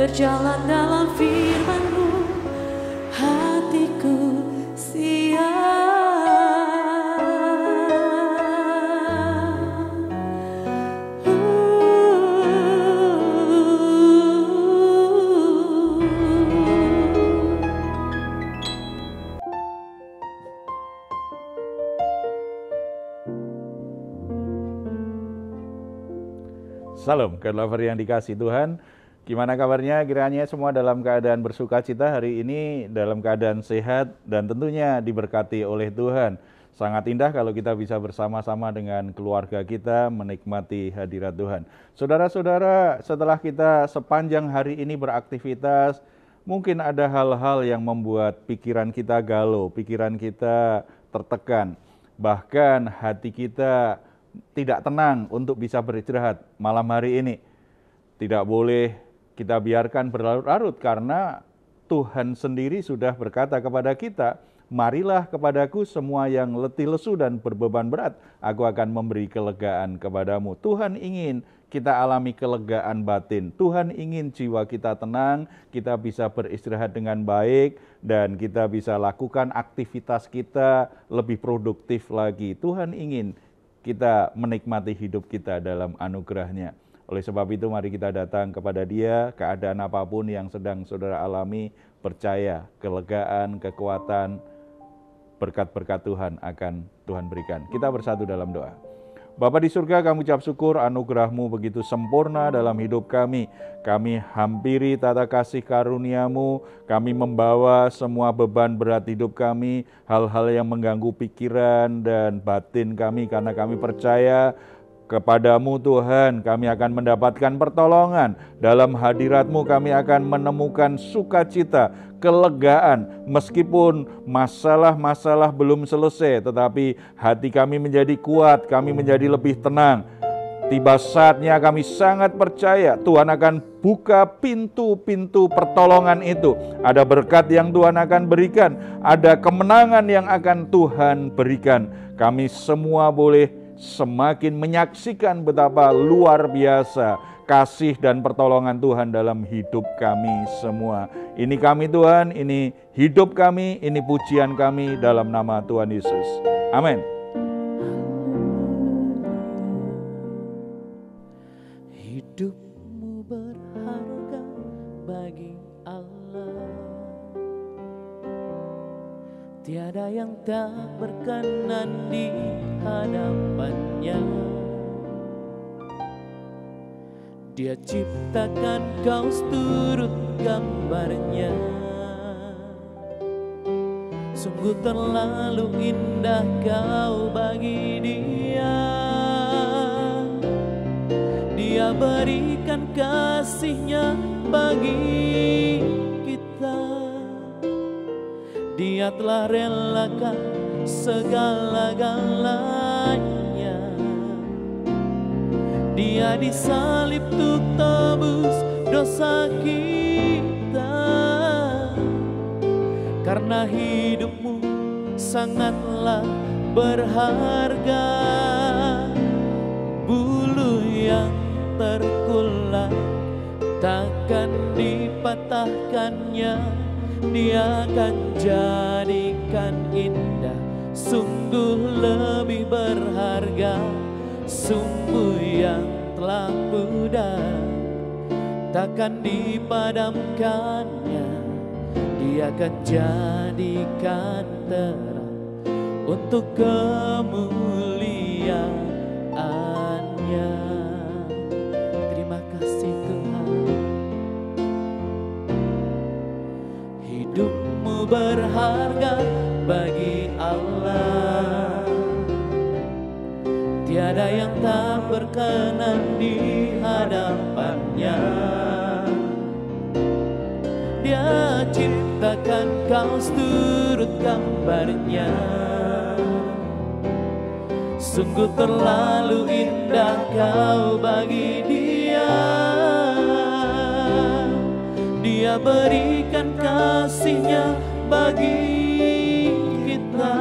berjalan dalam firman-Mu, hatiku siap. Salam, God lover yang dikasih Tuhan. Gimana kabarnya? Kiranya semua dalam keadaan bersuka cita hari ini, dalam keadaan sehat, dan tentunya diberkati oleh Tuhan. Sangat indah kalau kita bisa bersama-sama dengan keluarga kita menikmati hadirat Tuhan. Saudara-saudara, setelah kita sepanjang hari ini beraktivitas, mungkin ada hal-hal yang membuat pikiran kita galau, pikiran kita tertekan, bahkan hati kita tidak tenang untuk bisa beristirahat malam hari ini. Tidak boleh kita biarkan berlarut-larut karena Tuhan sendiri sudah berkata kepada kita, marilah kepadaku semua yang letih lesu dan berbeban berat, aku akan memberi kelegaan kepadamu. Tuhan ingin kita alami kelegaan batin. Tuhan ingin jiwa kita tenang, kita bisa beristirahat dengan baik, dan kita bisa lakukan aktivitas kita lebih produktif lagi. Tuhan ingin kita menikmati hidup kita dalam anugerah-Nya. Oleh sebab itu mari kita datang kepada Dia, keadaan apapun yang sedang saudara alami, percaya kelegaan, kekuatan, berkat-berkat Tuhan akan Tuhan berikan. Kita bersatu dalam doa. Bapa di surga, kami ucap syukur anugerah-Mu begitu sempurna dalam hidup kami. Kami hampiri tata kasih karunia-Mu, kami membawa semua beban berat hidup kami, hal-hal yang mengganggu pikiran dan batin kami, karena kami percaya kepadamu Tuhan, kami akan mendapatkan pertolongan. Dalam hadirat-Mu kami akan menemukan sukacita, kelegaan. Meskipun masalah-masalah belum selesai, tetapi hati kami menjadi kuat, kami menjadi lebih tenang. Tiba saatnya kami sangat percaya Tuhan akan buka pintu-pintu pertolongan itu. Ada berkat yang Tuhan akan berikan, ada kemenangan yang akan Tuhan berikan. Kami semua boleh semakin menyaksikan betapa luar biasa kasih dan pertolongan Tuhan dalam hidup kami semua. Ini kami Tuhan, ini hidup kami, ini pujian kami dalam nama Tuhan Yesus. Amin. Hidupmu berharga bagi Allah, tiada yang tak berkenan di hadapannya. Dia ciptakan kau seturut gambarnya. Sungguh terlalu indah kau bagi Dia. Dia berikan kasih-Nya bagi kita. Dia telah relakan segala-galanya. Dia disalib untuk tebus dosa kita. Karena hidupmu sangatlah berharga. Bulu yang terkulai takkan dipatahkannya. Dia akan jadikan indah, sungguh lebih berharga. Sumbu yang telah pudar takkan dipadamkannya. Dia akan jadikan terang untuk kemuliaan-Nya. Terima kasih Tuhan. Hidupmu berharga bagi Allah. Tiada yang tak berkenan di hadapannya. Dia ciptakan kau seturut gambarnya. Sungguh terlalu indah kau bagi Dia. Dia berikan kasih-Nya bagi kita.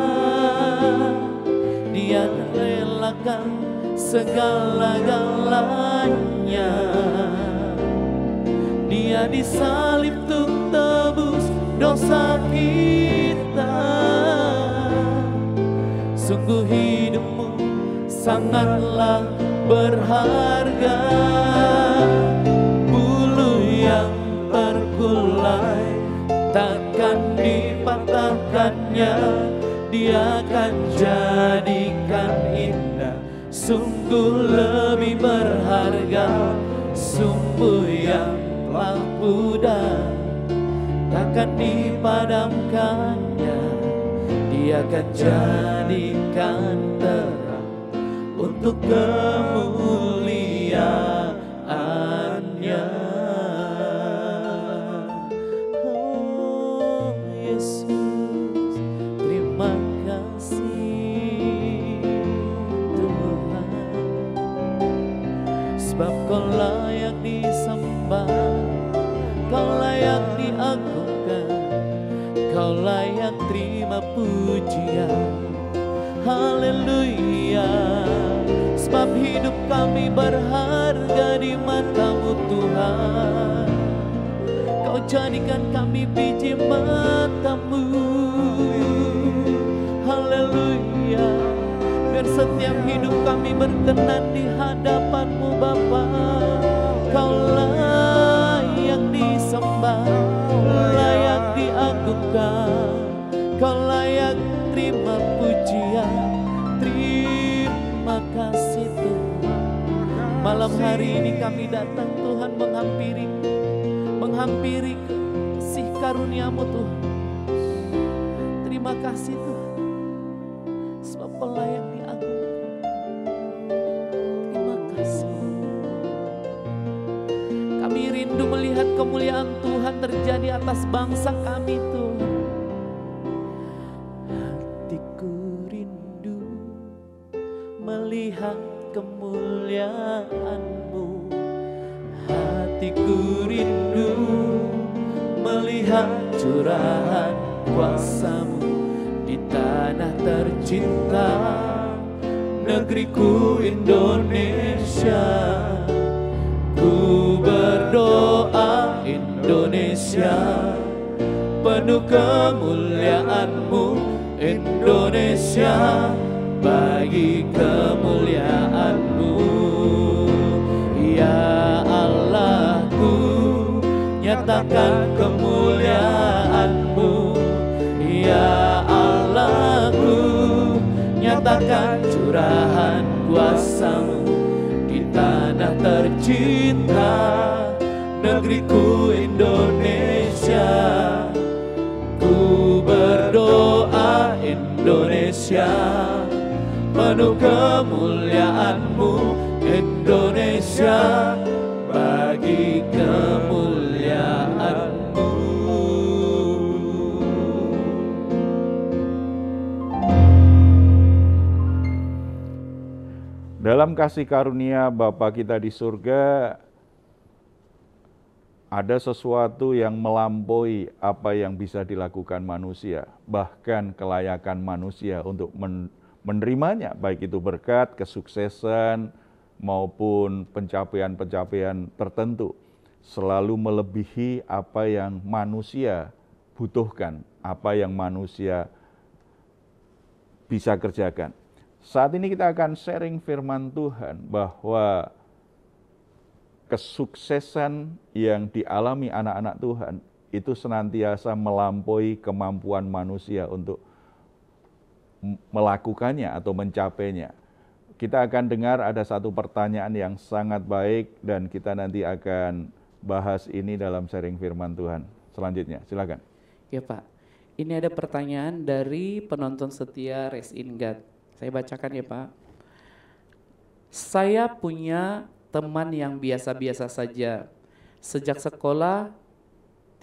Dia relakan segala-galanya. Dia Dia disalib untuk tebus dosa kita. Sungguh hidupmu sangatlah berharga. Bulu yang terkulai takkan dipatahkannya, Dia akan jadikan indah. Sungguh lebih berharga sumbu yang telah pudar, takkan dipadamkannya. Dia akan jadikan terang untuk kemuliaan-Nya. Oh Yesus, terima kasih Tuhan, sebab Kau layak disembah, Kau layak diagungkan, Kau layak terima pujian. Haleluya. Sebab hidup kami berharga di mata-Mu Tuhan. Kau jadikan kami biji mata-Mu. Haleluya. Biar setiap hidup kami berkenan di hadapan-Mu Bapa. Kau layak disembah, layak diagungkan, Kau layak terima pujian. Terima kasih Tuhan. Malam hari ini kami datang Tuhan menghampiri kasih karunia-Mu Tuhan. Terima kasih Tuhan, sebab Kau layak diagungkan. Terima kasih. Kami rindu melihat kemuliaan Tuhan terjadi atas bangsa kami Tuhan. Hatiku rindu melihat kemuliaan-Mu. Hatiku rindu melihat curahan kuasa-Mu di tanah tercinta, negeriku Indonesia. Ku berdoa Indonesia, penuh kemuliaan-Mu Indonesia, bagi kemuliaan-Mu. Ya Allahku, nyatakan kemuliaan-Mu. Ya Allahku, nyatakan curahan kuasa-Mu di tanah tercinta, negeriku Indonesia. Ku berdoa Indonesia, penuh kemuliaan-Mu Indonesia, bagi kemuliaan-Mu. Dalam kasih karunia Bapa kita di surga, ada sesuatu yang melampaui apa yang bisa dilakukan manusia, bahkan kelayakan manusia untuk menerimanya, baik itu berkat, kesuksesan, maupun pencapaian-pencapaian tertentu, selalu melebihi apa yang manusia butuhkan, apa yang manusia bisa kerjakan. Saat ini kita akan sharing firman Tuhan bahwa kesuksesan yang dialami anak-anak Tuhan itu senantiasa melampaui kemampuan manusia untuk melakukannya atau mencapainya. Kita akan dengar ada satu pertanyaan yang sangat baik dan kita nanti akan bahas ini dalam sharing firman Tuhan selanjutnya. Silakan. Ya Pak, ini ada pertanyaan dari penonton setia Raise in God. Saya bacakan ya Pak. Saya punya teman yang biasa-biasa saja. Sejak sekolah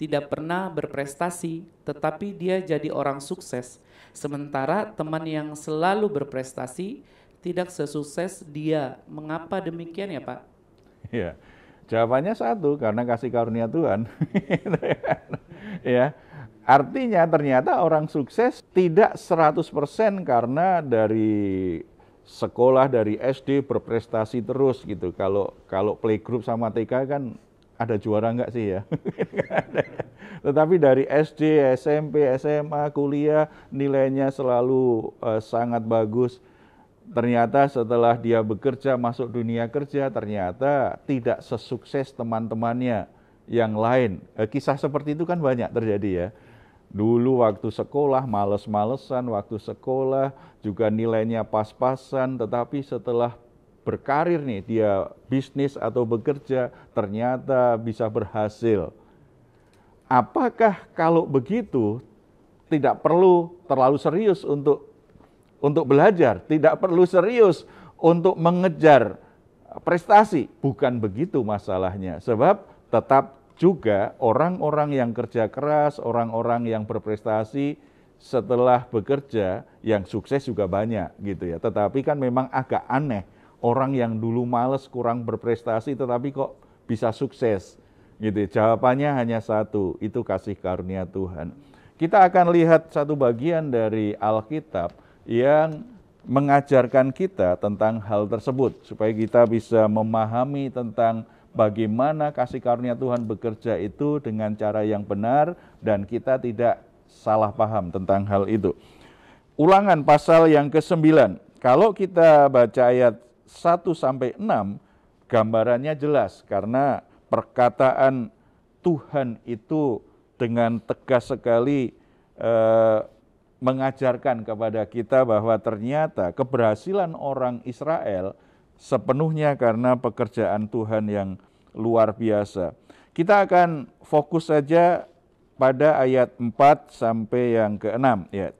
tidak pernah berprestasi, tetapi dia jadi orang sukses. Sementara teman yang selalu berprestasi tidak sesukses dia. Mengapa demikian ya Pak? Ya, jawabannya satu, karena kasih karunia Tuhan. Ya, artinya ternyata orang sukses tidak 100% karena dari sekolah, dari SD berprestasi terus gitu. Kalau playgroup sama TK kan ada juara enggak sih ya? Tetapi dari SD, SMP, SMA, kuliah nilainya selalu sangat bagus. Ternyata setelah dia bekerja, masuk dunia kerja, ternyata tidak sesukses teman-temannya yang lain. Kisah seperti itu kan banyak terjadi ya. Dulu waktu sekolah males-malesan, waktu sekolah juga nilainya pas-pasan, tetapi setelah berkarir nih, dia bisnis atau bekerja, ternyata bisa berhasil. Apakah kalau begitu tidak perlu terlalu serius untuk belajar, tidak perlu serius untuk mengejar prestasi? Bukan begitu masalahnya, sebab tetap juga orang-orang yang kerja keras, orang-orang yang berprestasi setelah bekerja yang sukses juga banyak gitu ya. Tetapi kan memang agak aneh, orang yang dulu males, kurang berprestasi tetapi kok bisa sukses gitu. Jawabannya hanya satu, itu kasih karunia Tuhan. Kita akan lihat satu bagian dari Alkitab yang mengajarkan kita tentang hal tersebut supaya kita bisa memahami tentang bagaimana kasih karunia Tuhan bekerja itu dengan cara yang benar dan kita tidak salah paham tentang hal itu. Ulangan pasal yang ke-9. Kalau kita baca ayat 1-6, gambarannya jelas karena perkataan Tuhan itu dengan tegas sekali mengajarkan kepada kita bahwa ternyata keberhasilan orang Israel sepenuhnya karena pekerjaan Tuhan yang luar biasa. Kita akan fokus saja pada ayat 4 sampai yang ke-6 ya.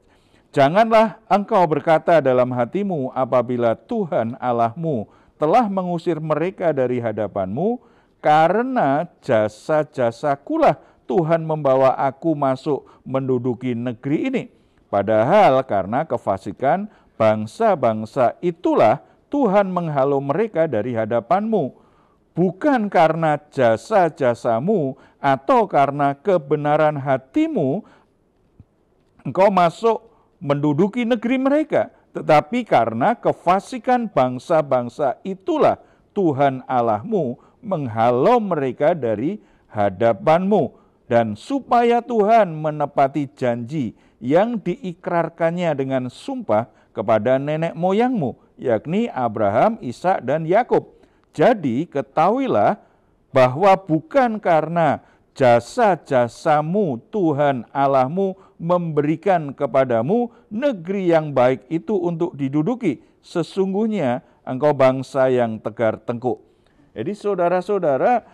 Janganlah engkau berkata dalam hatimu apabila Tuhan Allahmu telah mengusir mereka dari hadapanmu, karena jasa-jasakulah Tuhan membawa aku masuk menduduki negeri ini. Padahal karena kefasikan bangsa-bangsa itulah Tuhan menghalau mereka dari hadapanmu. Bukan karena jasa-jasamu atau karena kebenaran hatimu engkau masuk menduduki negeri mereka, tetapi karena kefasikan bangsa-bangsa itulah Tuhan Allahmu menghalau mereka dari hadapanmu. Dan supaya Tuhan menepati janji yang diikrarkannya dengan sumpah kepada nenek moyangmu, yakni Abraham, Ishak, dan Yakub. Jadi ketahuilah bahwa bukan karena jasa-jasamu Tuhan Allahmu memberikan kepadamu negeri yang baik itu untuk diduduki. Sesungguhnya engkau bangsa yang tegar tengkuk. Jadi saudara-saudara,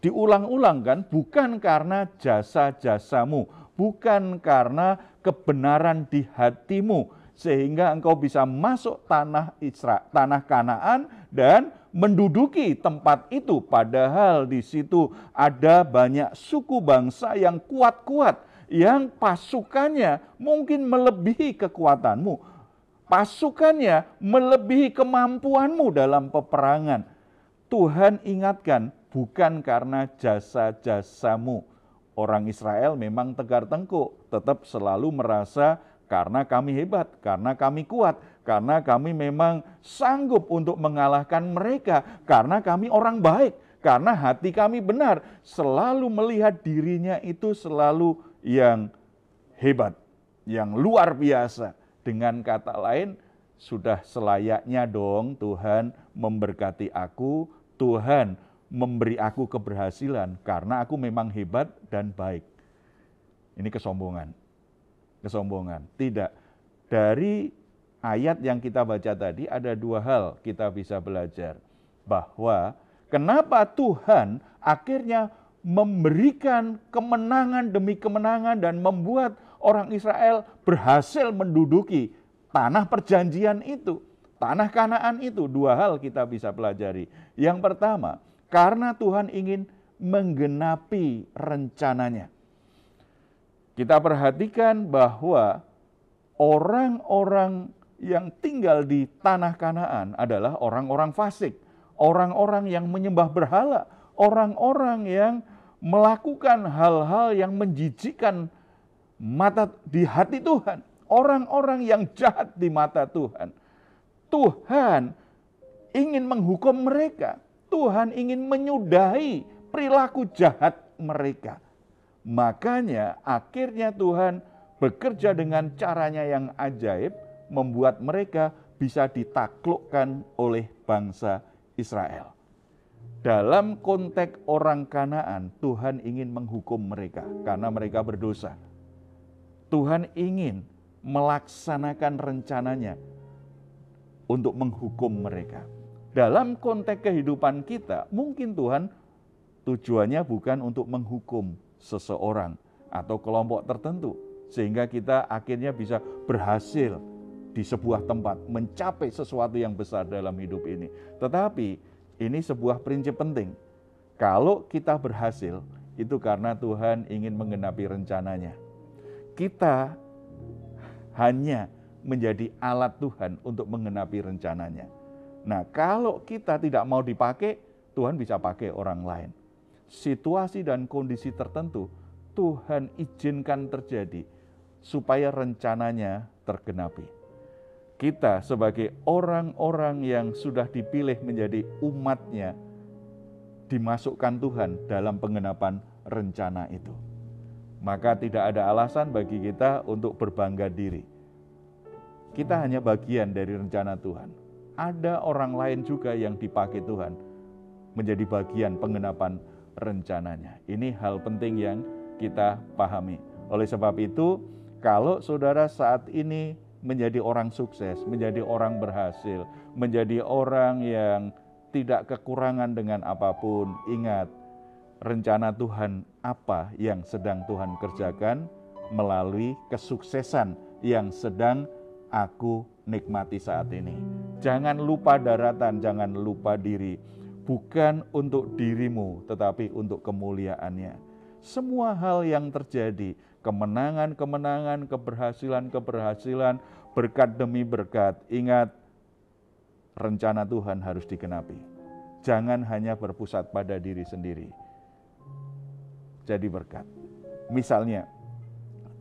diulang-ulang kan, bukan karena jasa-jasamu, bukan karena kebenaran di hatimu, sehingga engkau bisa masuk tanah Kanaan dan menduduki tempat itu. Padahal di situ ada banyak suku bangsa yang kuat-kuat, yang pasukannya mungkin melebihi kekuatanmu, pasukannya melebihi kemampuanmu dalam peperangan. Tuhan ingatkan, bukan karena jasa-jasamu. Orang Israel memang tegar tengkuk, tetap selalu merasa karena kami hebat, karena kami kuat, karena kami memang sanggup untuk mengalahkan mereka, karena kami orang baik, karena hati kami benar. Selalu melihat dirinya itu selalu yang hebat, yang luar biasa. Dengan kata lain, sudah selayaknya dong Tuhan memberkati aku, Tuhan memberi aku keberhasilan karena aku memang hebat dan baik. Ini kesombongan. Kesombongan. Tidak. Dari ayat yang kita baca tadi ada dua hal kita bisa belajar. Bahwa kenapa Tuhan akhirnya memberikan kemenangan demi kemenangan dan membuat orang Israel berhasil menduduki tanah perjanjian itu, tanah Kanaan itu. Dua hal kita bisa pelajari. Yang pertama, karena Tuhan ingin menggenapi rencananya. Kita perhatikan bahwa orang-orang yang tinggal di tanah Kanaan adalah orang-orang fasik, orang-orang yang menyembah berhala, orang-orang yang melakukan hal-hal yang menjijikkan di hati Tuhan, orang-orang yang jahat di mata Tuhan. Tuhan ingin menghukum mereka. Tuhan ingin menyudahi perilaku jahat mereka. Makanya akhirnya Tuhan bekerja dengan caranya yang ajaib, membuat mereka bisa ditaklukkan oleh bangsa Israel. Dalam konteks orang Kanaan, Tuhan ingin menghukum mereka karena mereka berdosa. Tuhan ingin melaksanakan rencananya untuk menghukum mereka. Dalam konteks kehidupan kita, mungkin Tuhan tujuannya bukan untuk menghukum seseorang atau kelompok tertentu, sehingga kita akhirnya bisa berhasil di sebuah tempat, mencapai sesuatu yang besar dalam hidup ini. Tetapi ini sebuah prinsip penting. Kalau kita berhasil, itu karena Tuhan ingin menggenapi rencananya. Kita hanya menjadi alat Tuhan untuk menggenapi rencananya. Nah, kalau kita tidak mau dipakai, Tuhan bisa pakai orang lain. Situasi dan kondisi tertentu, Tuhan izinkan terjadi supaya rencananya tergenapi. Kita sebagai orang-orang yang sudah dipilih menjadi umat-Nya, dimasukkan Tuhan dalam penggenapan rencana itu. Maka tidak ada alasan bagi kita untuk berbangga diri. Kita hanya bagian dari rencana Tuhan. Ada orang lain juga yang dipakai Tuhan menjadi bagian penggenapan rencananya. Ini hal penting yang kita pahami. Oleh sebab itu, kalau saudara saat ini menjadi orang sukses, menjadi orang berhasil, menjadi orang yang tidak kekurangan dengan apapun, ingat, rencana Tuhan apa yang sedang Tuhan kerjakan melalui kesuksesan yang sedang aku nikmati saat ini. Jangan lupa daratan, jangan lupa diri. Bukan untuk dirimu, tetapi untuk kemuliaannya. Semua hal yang terjadi, kemenangan-kemenangan, keberhasilan-keberhasilan, berkat demi berkat. Ingat, rencana Tuhan harus digenapi. Jangan hanya berpusat pada diri sendiri. Jadi berkat. Misalnya,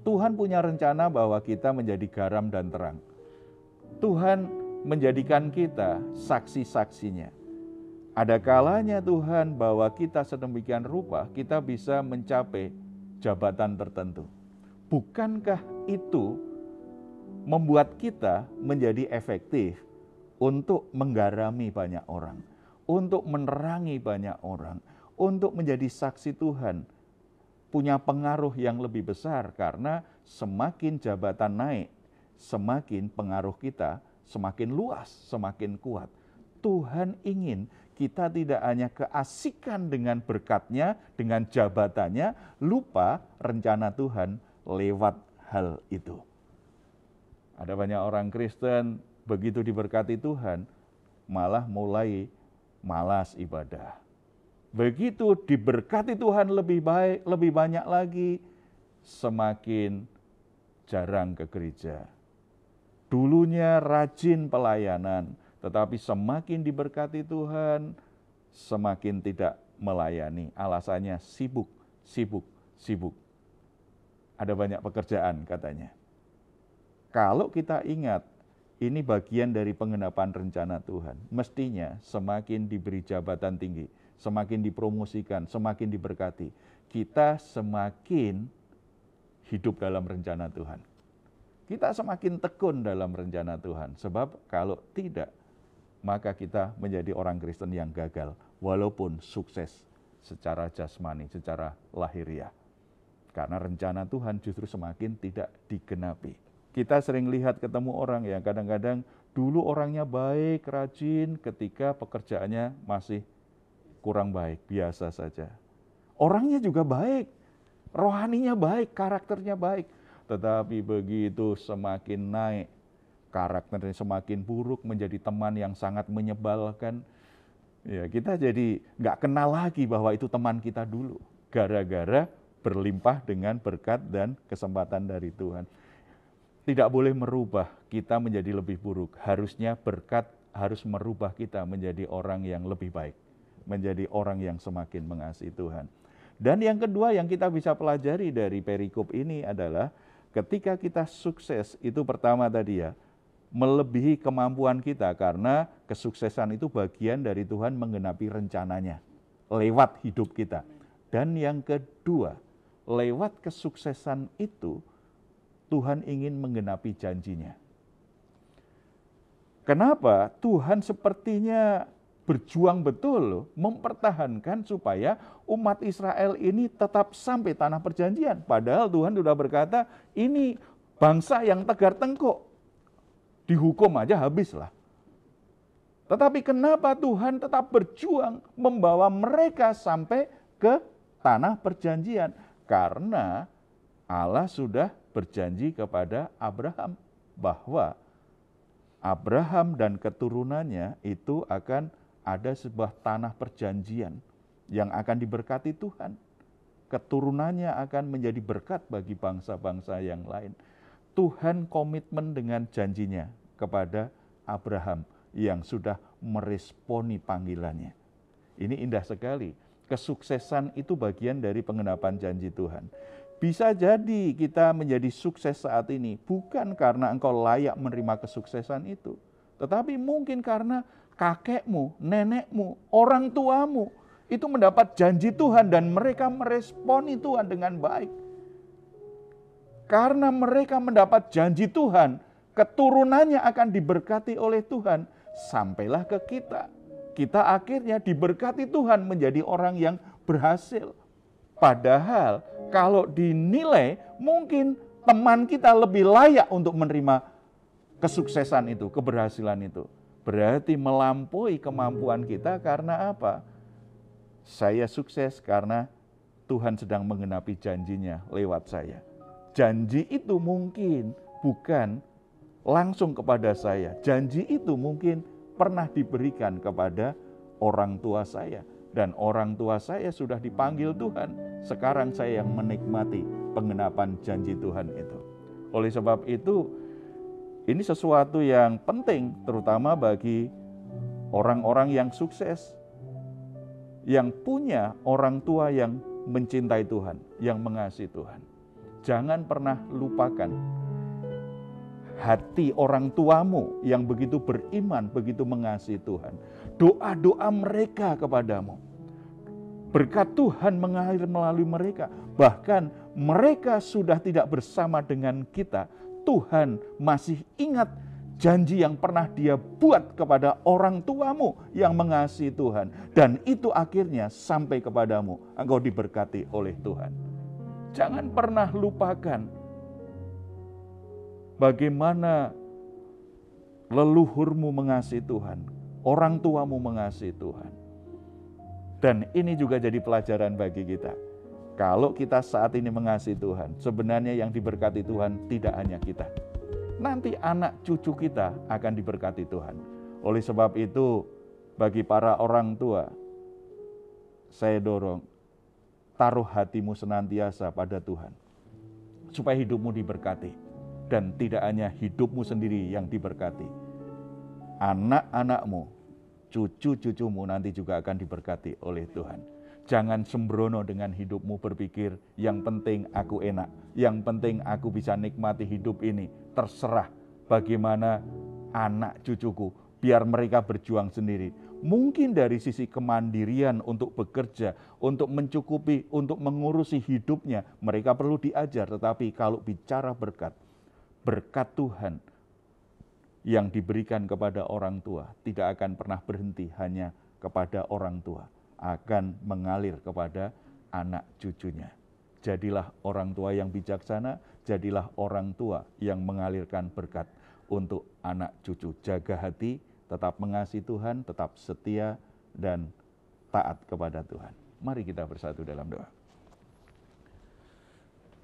Tuhan punya rencana bahwa kita menjadi garam dan terang. Tuhan menjadikan kita saksi-saksinya. Ada kalanya Tuhan bahwa kita sedemikian rupa, kita bisa mencapai jabatan tertentu. Bukankah itu membuat kita menjadi efektif untuk menggarami banyak orang, untuk menerangi banyak orang, untuk menjadi saksi Tuhan, punya pengaruh yang lebih besar karena semakin jabatan naik, semakin pengaruh kita semakin luas, semakin kuat. Tuhan ingin kita tidak hanya keasikan dengan berkat-Nya, dengan jabatannya, lupa rencana Tuhan lewat hal itu. Ada banyak orang Kristen begitu diberkati Tuhan, malah mulai malas ibadah. Begitu diberkati Tuhan lebih baik, lebih banyak lagi, semakin jarang ke gereja. Dulunya rajin pelayanan, tetapi semakin diberkati Tuhan, semakin tidak melayani. Alasannya sibuk. Ada banyak pekerjaan katanya. Kalau kita ingat, ini bagian dari penggenapan rencana Tuhan. Mestinya semakin diberi jabatan tinggi, semakin dipromosikan, semakin diberkati, kita semakin hidup dalam rencana Tuhan. Kita semakin tekun dalam rencana Tuhan. Sebab kalau tidak, maka kita menjadi orang Kristen yang gagal, walaupun sukses secara jasmani, secara lahiriah. Karena rencana Tuhan justru semakin tidak digenapi. Kita sering lihat ketemu orang yang kadang-kadang dulu orangnya baik, rajin, ketika pekerjaannya masih kurang baik, biasa saja. Orangnya juga baik, rohaninya baik, karakternya baik. Tetapi begitu semakin naik, karakternya semakin buruk, menjadi teman yang sangat menyebalkan. Ya, kita jadi nggak kenal lagi bahwa itu teman kita dulu. Gara-gara berlimpah dengan berkat dan kesempatan dari Tuhan. Tidak boleh merubah kita menjadi lebih buruk. Harusnya berkat harus merubah kita menjadi orang yang lebih baik. Menjadi orang yang semakin mengasihi Tuhan. Dan yang kedua yang kita bisa pelajari dari perikop ini adalah ketika kita sukses, itu pertama tadi ya, melebihi kemampuan kita karena kesuksesan itu bagian dari Tuhan menggenapi rencananya. lewat hidup kita. Dan yang kedua, lewat kesuksesan itu, Tuhan ingin menggenapi janjinya. Kenapa? Tuhan sepertinya berjuang betul loh, mempertahankan supaya umat Israel ini tetap sampai tanah perjanjian. Padahal Tuhan sudah berkata, ini bangsa yang tegar tengkuk, dihukum aja habislah. Tetapi kenapa Tuhan tetap berjuang membawa mereka sampai ke tanah perjanjian? Karena Allah sudah berjanji kepada Abraham bahwa Abraham dan keturunannya itu akan ada sebuah tanah perjanjian yang akan diberkati Tuhan. Keturunannya akan menjadi berkat bagi bangsa-bangsa yang lain. Tuhan komitmen dengan janjinya kepada Abraham yang sudah meresponi panggilannya. Ini indah sekali. Kesuksesan itu bagian dari penggenapan janji Tuhan. Bisa jadi kita menjadi sukses saat ini bukan karena engkau layak menerima kesuksesan itu, tetapi mungkin karena kakekmu, nenekmu, orang tuamu itu mendapat janji Tuhan dan mereka meresponi Tuhan dengan baik. Karena mereka mendapat janji Tuhan, keturunannya akan diberkati oleh Tuhan, sampailah ke kita. Kita akhirnya diberkati Tuhan menjadi orang yang berhasil. Padahal kalau dinilai mungkin teman kita lebih layak untuk menerima kesuksesan itu, keberhasilan itu. Berarti melampaui kemampuan kita karena apa? Saya sukses karena Tuhan sedang menggenapi janjinya lewat saya. Janji itu mungkin bukan langsung kepada saya. Janji itu mungkin pernah diberikan kepada orang tua saya. Dan orang tua saya sudah dipanggil Tuhan. Sekarang saya yang menikmati penggenapan janji Tuhan itu. Oleh sebab itu, ini sesuatu yang penting terutama bagi orang-orang yang sukses. Yang punya orang tua yang mencintai Tuhan, yang mengasihi Tuhan. Jangan pernah lupakan hati orang tuamu yang begitu beriman, begitu mengasihi Tuhan. Doa-doa mereka kepadamu. Berkat Tuhan mengalir melalui mereka. Bahkan mereka sudah tidak bersama dengan kita. Tuhan masih ingat janji yang pernah Dia buat kepada orang tuamu yang mengasihi Tuhan. Dan itu akhirnya sampai kepadamu. Engkau diberkati oleh Tuhan. Jangan pernah lupakan bagaimana leluhurmu mengasihi Tuhan, orang tuamu mengasihi Tuhan. Dan ini juga jadi pelajaran bagi kita. Kalau kita saat ini mengasihi Tuhan, sebenarnya yang diberkati Tuhan tidak hanya kita. Nanti anak cucu kita akan diberkati Tuhan. Oleh sebab itu, bagi para orang tua, saya dorong, taruh hatimu senantiasa pada Tuhan. Supaya hidupmu diberkati. Dan tidak hanya hidupmu sendiri yang diberkati. Anak-anakmu, cucu-cucumu nanti juga akan diberkati oleh Tuhan. Jangan sembrono dengan hidupmu berpikir, yang penting aku enak, yang penting aku bisa nikmati hidup ini. Terserah bagaimana anak cucuku, biar mereka berjuang sendiri. Mungkin dari sisi kemandirian untuk bekerja, untuk mencukupi, untuk mengurusi hidupnya, mereka perlu diajar. Tetapi kalau bicara berkat Tuhan yang diberikan kepada orang tua tidak akan pernah berhenti hanya kepada orang tua, akan mengalir kepada anak cucunya. Jadilah orang tua yang bijaksana, jadilah orang tua yang mengalirkan berkat untuk anak cucu. Jaga hati, tetap mengasihi Tuhan, tetap setia dan taat kepada Tuhan. Mari kita bersatu dalam doa.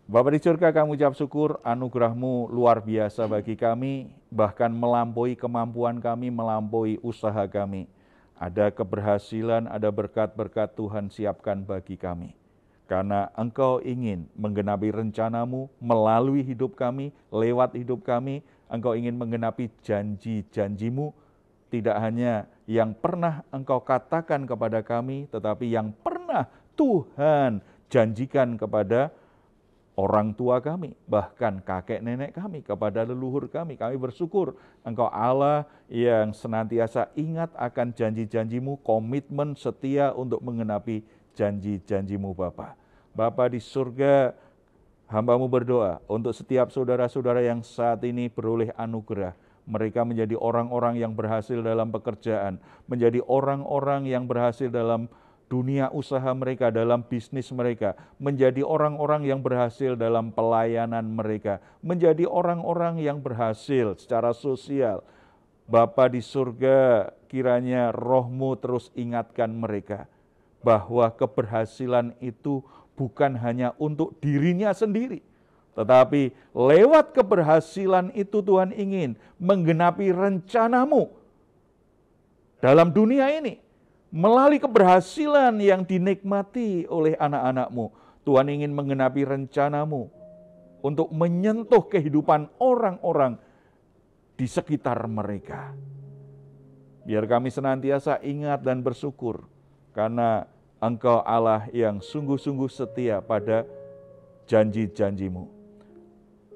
Bapa di surga, kami ucap syukur, anugerah-Mu luar biasa bagi kami, bahkan melampaui kemampuan kami, melampaui usaha kami. Ada keberhasilan, ada berkat-berkat Tuhan siapkan bagi kami. Karena Engkau ingin menggenapi rencana-Mu melalui hidup kami, lewat hidup kami, Engkau ingin menggenapi janji-janji-Mu, tidak hanya yang pernah Engkau katakan kepada kami, tetapi yang pernah Tuhan janjikan kepada orang tua kami, bahkan kakek nenek kami, kepada leluhur kami. Kami bersyukur Engkau Allah yang senantiasa ingat akan janji-janji-Mu, komitmen setia untuk menggenapi janji-janji-Mu Bapa. Bapa di surga, hamba-Mu berdoa untuk setiap saudara-saudara yang saat ini beroleh anugerah. Mereka menjadi orang-orang yang berhasil dalam pekerjaan, menjadi orang-orang yang berhasil dalam dunia usaha mereka, dalam bisnis mereka, menjadi orang-orang yang berhasil dalam pelayanan mereka, menjadi orang-orang yang berhasil secara sosial. Bapa di surga, kiranya Roh-Mu terus ingatkan mereka bahwa keberhasilan itu bukan hanya untuk dirinya sendiri, tetapi lewat keberhasilan itu Tuhan ingin menggenapi rencana-Mu dalam dunia ini. Melalui keberhasilan yang dinikmati oleh anak-anak-Mu, Tuhan ingin menggenapi rencana-Mu untuk menyentuh kehidupan orang-orang di sekitar mereka. Biar kami senantiasa ingat dan bersyukur karena Engkau Allah yang sungguh-sungguh setia pada janji-janji-Mu.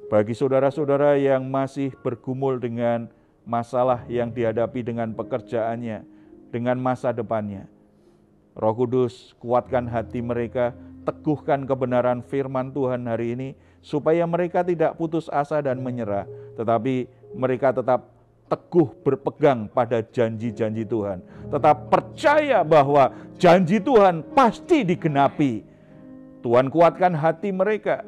Bagi saudara-saudara yang masih bergumul dengan masalah yang dihadapi dengan pekerjaannya, dengan masa depannya, Roh Kudus kuatkan hati mereka, teguhkan kebenaran firman Tuhan hari ini, supaya mereka tidak putus asa dan menyerah, tetapi mereka tetap teguh berpegang pada janji-janji Tuhan. Tetap percaya bahwa janji Tuhan pasti digenapi. Tuhan kuatkan hati mereka,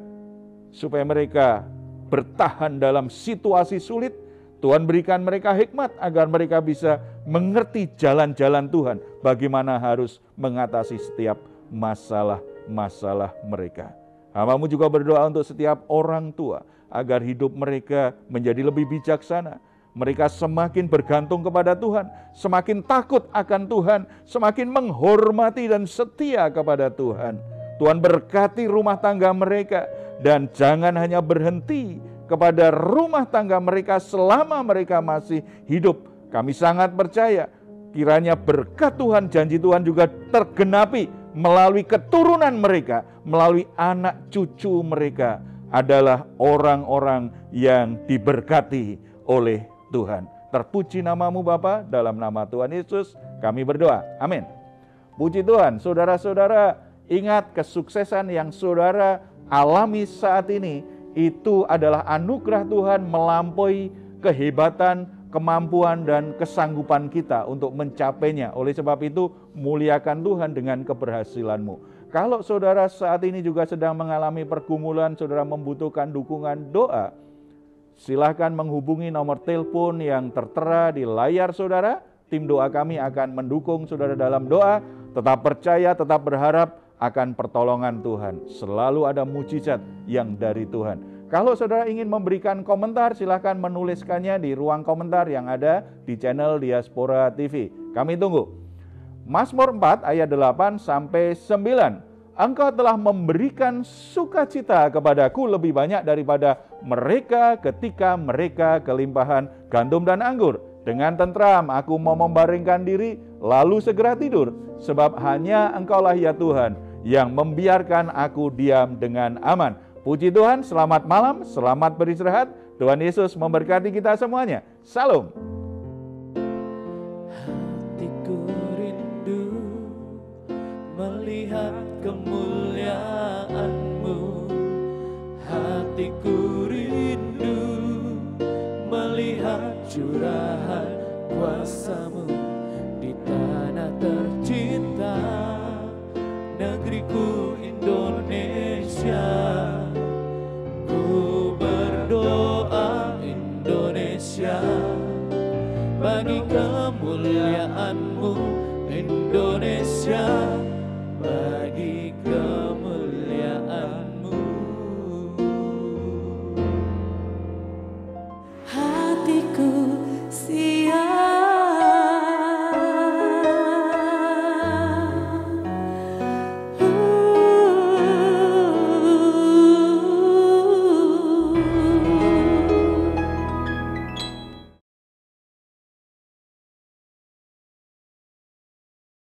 supaya mereka bertahan dalam situasi sulit. Tuhan berikan mereka hikmat agar mereka bisa mengerti jalan-jalan Tuhan, bagaimana harus mengatasi setiap masalah-masalah mereka. Hamba-Mu juga berdoa untuk setiap orang tua, agar hidup mereka menjadi lebih bijaksana. Mereka semakin bergantung kepada Tuhan, semakin takut akan Tuhan, semakin menghormati dan setia kepada Tuhan. Tuhan berkati rumah tangga mereka, dan jangan hanya berhenti kepada rumah tangga mereka selama mereka masih hidup. Kami sangat percaya kiranya berkat Tuhan, janji Tuhan juga tergenapi melalui keturunan mereka, melalui anak cucu mereka adalah orang-orang yang diberkati oleh Tuhan. Terpuji nama-Mu Bapa, dalam nama Tuhan Yesus kami berdoa. Amin. Puji Tuhan, saudara-saudara, ingat kesuksesan yang saudara alami saat ini itu adalah anugerah Tuhan melampaui kehebatan, kemampuan, dan kesanggupan kita untuk mencapainya. Oleh sebab itu, muliakan Tuhan dengan keberhasilan-Mu. Kalau saudara saat ini juga sedang mengalami pergumulan, saudara membutuhkan dukungan doa, silakan menghubungi nomor telepon yang tertera di layar saudara. Tim doa kami akan mendukung saudara dalam doa. Tetap percaya, tetap berharap akan pertolongan Tuhan. Selalu ada mujizat yang dari Tuhan. Kalau saudara ingin memberikan komentar, silakan menuliskannya di ruang komentar yang ada di channel Diaspora TV. Kami tunggu. Mazmur 4 ayat 8 sampai 9. Engkau telah memberikan sukacita kepadaku lebih banyak daripada mereka ketika mereka kelimpahan gandum dan anggur. Dengan tentram aku mau membaringkan diri, lalu segera tidur. Sebab hanya Engkaulah ya Tuhan yang membiarkan aku diam dengan aman. Puji Tuhan, selamat malam, selamat beristirahat. Tuhan Yesus memberkati kita semuanya. Salam. Hatiku rindu melihat kemuliaan-Mu. Hatiku rindu melihat curahan kuasa-Mu di tanah tercinta, negeriku Indonesia. Ku berdoa Indonesia, bagi kemuliaan-Mu Indonesia, bagi